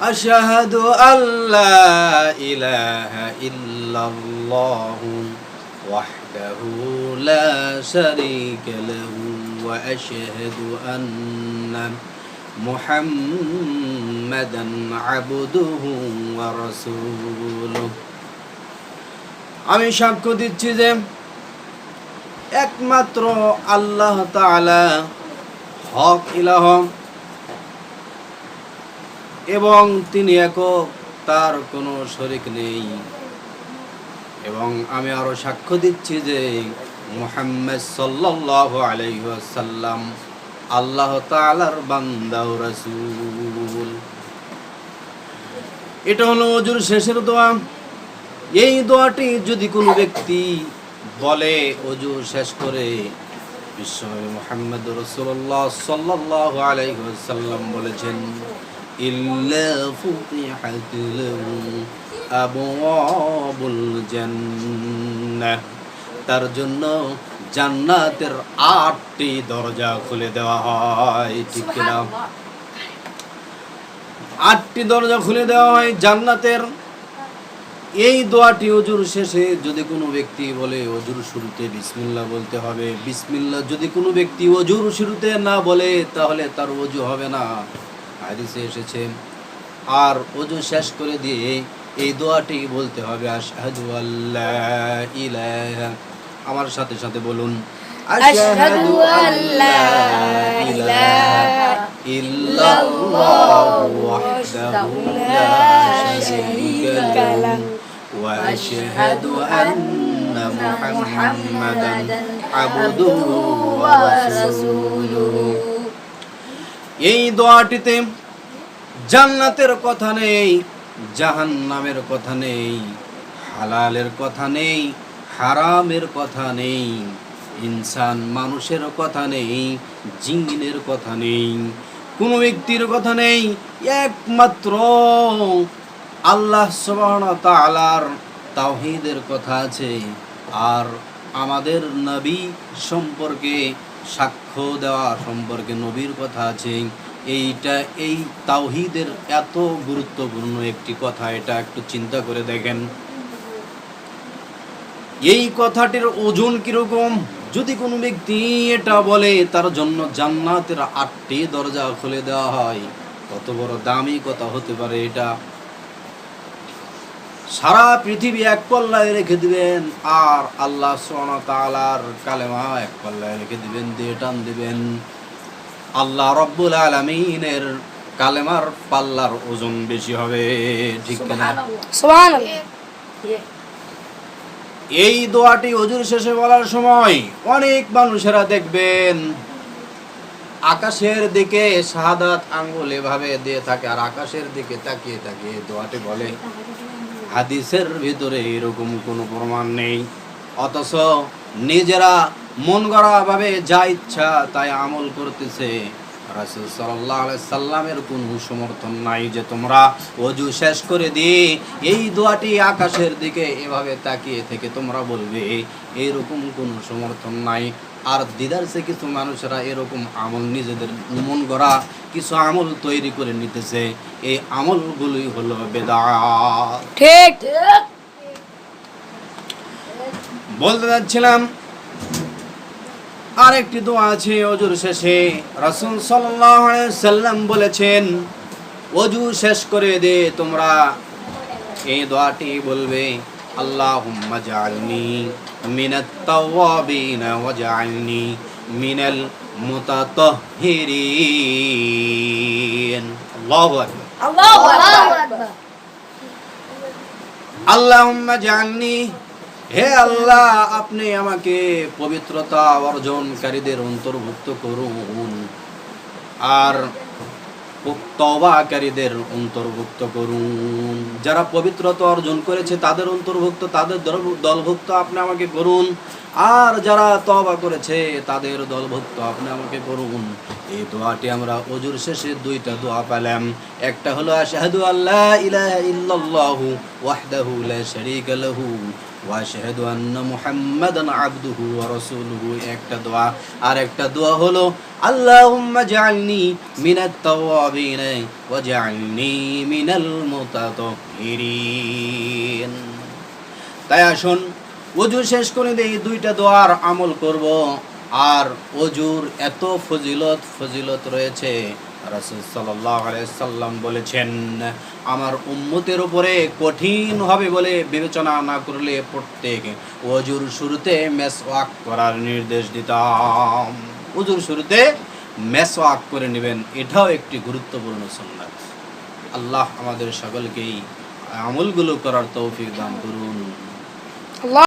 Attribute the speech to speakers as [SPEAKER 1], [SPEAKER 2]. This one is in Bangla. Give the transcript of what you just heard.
[SPEAKER 1] আশহাদু আল্লা ইলাহা ইল্লাল্লাহু ওয়াহদাহু লা শারীকা লাহু ওয়া আশহাদু আন্না মুহাম্মাদান আবদুহু ওয়া রাসূলুহু। আমি সাক্ষ্য দিচ্ছি যে একমাত্র আল্লাহ তাআলা হক ইলাহ এবং তিনি একক, তার কোনো শরীক নেই। এবং আমি আরো সাক্ষ্য দিচ্ছি যে মুহাম্মদ সাল্লাল্লাহু আলাইহি ওয়াসাল্লাম আল্লাহ তাআলার বান্দা ও রাসূল। এটা হলো ওযুর শেষের দোয়া। এই দোয়াটি যদি কোনো ব্যক্তি বলে ওযু শেষ করে, বিশ্বনবী মুহাম্মদ রাসূলুল্লাহ সাল্লাল্লাহু আলাইহি ওয়াসাল্লাম বলেছেন, ইল্লা ফুতিহাত লাহু আবওয়াবুল জান্নাহ, তার জন্য জান্নাতের 8টি দরজা খুলে দেওয়া হয়। ঠিক কিনা? 8টি দরজা খুলে দেওয়া হয় জান্নাতের। এই দোয়াটি ওযুর শেষে যদি কোনো ব্যক্তি বলে, ওযুর শুরুতে বিসমিল্লাহ বলতে হবে। বিসমিল্লাহ যদি কোনো ব্যক্তি ওযুর শুরুতে না বলে তাহলে তার ওযু হবে না, হাদিসে এসেছে। আর ওযু শেষ করে দিয়ে এই দোয়াটি বলতে হবে, আশহাদু আল্লা ইলাহা, আমার সাথে সাথে বলুন, আশহাদু আল্লা ইলাহা ইল্লাল্লাহু ওয়াহদাহু লা শারীকা লাহু ওয়া আশহাদু আন্না মুহাম্মাদান আবদুহু ওয়া রাসূলুহু। এই দোয়াটিতে জান্নাতের কথা নেই, জাহান্নামের কথা নেই, হালালের কথা নেই, হারামের কথা নেই, ইনসান মানুষের কথা নেই, জিনের কথা নেই, কোনো ব্যক্তির কথা নেই। একমাত্র আল্লাহ সুবহানাহু ওয়া তাআলার তাওহীদের কথা আছে। আর আমাদের নবী সম্পর্কে সাক্ষ্য দেওয়া সম্পর্কে নবীর কথা আছে। এই তাওহীদের এত গুরুত্বপূর্ণ একটি কথা, এটা একটু চিন্তা করে দেখেন। এই কথাটির ওজন কিরকম? যদি কোনো ব্যক্তি এটা বলে তার জন্য জান্নাতের 8টি দরজা খুলে দেওয়া হয়, কত বড় দামি কথা হতে পারে এটা। সারা পৃথিবী এক পাল্লায় রেখে দিবেন, আর আল্লাহ সুবহানাহু ওয়া তাআলার কালেমা এক পাল্লায় রেখে দিবেন, দিয়ে টান দিবেন। আল্লাহ রব্বুল আলামিনের কালেমার পাল্লার ওজন বেশি হবে। ঠিক কিনা?
[SPEAKER 2] সুবহানাল্লাহ।
[SPEAKER 1] এই দোয়াটি ওযুর শেষে বলার সময় অনেক মানুষেরা দেখবেন আকাশের দিকে শাহাদাত আঙ্গুল এভাবে দিয়ে থাকে, আর আকাশের দিকে তাকিয়ে তাকিয়ে দোয়াটি বলে। হাদিসের ভিতরে এরকম কোনো প্রমাণ নেই, অথচ নিজেরা মন গড়া ভাবে যা ইচ্ছা তাই আমল করতেছে। রাসূল সাল্লাল্লাহু আলাইহি সাল্লামের কোনো সমর্থন নাই যে তোমরা ওযু শেষ করে দিয়ে এই দোয়াটি আকাশের দিকে এভাবে তাকিয়ে থেকে তোমরা বলবে, এরকম কোনো সমর্থন নাই। আর দিদারসে কিছু মানুষেরা এরকম আমল, নিজেদের মন গড়া কিছু আমল তৈরি করে নিতেছে। এই আমলগুলোই হলো বেদাত।
[SPEAKER 2] ঠিক।
[SPEAKER 1] বলতে যাচ্ছিলাম আরেকটি দোয়া আছে ওযুর শেষে। রাসূল সাল্লাল্লাহু আলাইহি ওয়াসাল্লাম বলেছেন, ওযু শেষ করে দে তোমরা এই দোয়াটি বলবে, আল্লাহুম্মা জাআলনি মিনাত তাওয়াবিন ওয়া জাআলনি মিনাল মুতাতাহহিরিন। আল্লাহু আকবার,
[SPEAKER 2] আল্লাহু আকবার।
[SPEAKER 1] আল্লাহুম্মা জাআলনি, হে আল্লাহ আপনি আমাকে পবিত্রতা অর্জনকারীদের অন্তর্ভুক্ত করুন, আর তওবাকারীদের অন্তর্ভুক্ত করুন। যারা পবিত্রতা অর্জন করেছে তাদের অন্তর্ভুক্ত, তাদের দলভুক্ত আপনি আমাকে করুন। আর যারা তওবা করেছে তাদের দলভুক্ত আপনি আমাকে করুন। এই দোয়াটি আমরা ওযুর শেষে 2টা দোয়া পেলাম। একটা হলো আশহাদু আল্লা ইলাহা ইল্লাল্লাহু ওয়াহদাহু লা শারীকা লাহু ওয়া আশহাদু আন্না মুহাম্মাদান আবদুহু ওয়া রাসূলুহু, একটা দোয়া। আর একটা দোয়া হলো আল্লাহুম্মা জাআলনি মিনাত তাওয়াবিন ওয়াজআলনি মিনাল মুতাতাহহিরিন। তাই আসুন ওযু শেষ করে দেই, দুইটা দোয়ার আমল করব। আর ওযুর এত ফজিলত রয়েছে, রাসূল সাল্লাল্লাহু আলাইহি সাল্লাম বলেছেন, আমার উম্মতের উপরে কঠিন হবে বলে বিবেচনা না করলে প্রত্যেক ওযুর শুরুতে মেসওয়াক করার নির্দেশ দিতাম। ওযুর শুরুতে মেসওয়াক করে নেবেন, এটাও একটি গুরুত্বপূর্ণ সুন্নাত। আল্লাহ আমাদের সকলকেই আমলগুলো করার তৌফিক দান করুন।